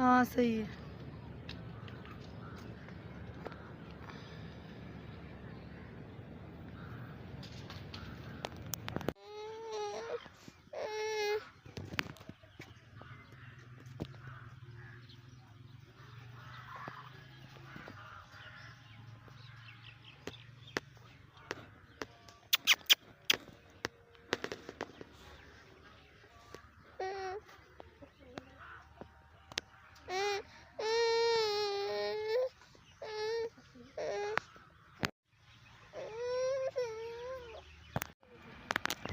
हाँ सही है।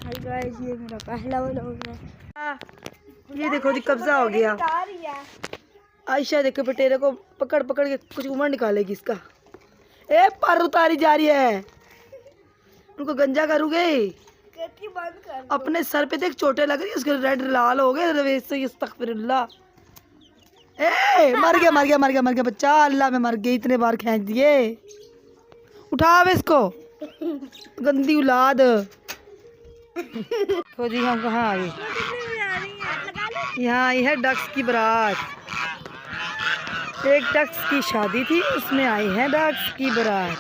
हाय गाइस, ये मेरा पहला व्लॉग है। ये देखो जी कब्जा हो गया। आयशा देखो पटेरे को पकड़ पकड़ के कुछ उमर निकालेगी इसका। ए पर उतारी जा रही है, उनको गंजा करोगे। अपने सर पे देख चोटें लग रही है, उसके रेड लाल हो गए। अस्तगफिरुल्लाह। ए मर गया मर गया मर गया मर गया बच्चा। अल्लाह में मर गई, इतने बार खींच दिए। उठाओ इसको, गंदी औलाद। तो जी हम कहाँ आ गए? यहाँ आई है डक्स की बारात। एक डक्स की शादी थी, उसमें आई है डक्स की बारात।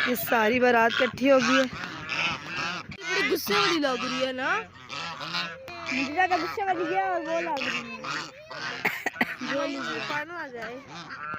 ये सारी बारात इकट्ठी हो गई है। बड़ी गुस्से वाली लग रही है ना, मुझे ज्यादा गुस्से वाली है और वो लग रही है। जो आ जाए।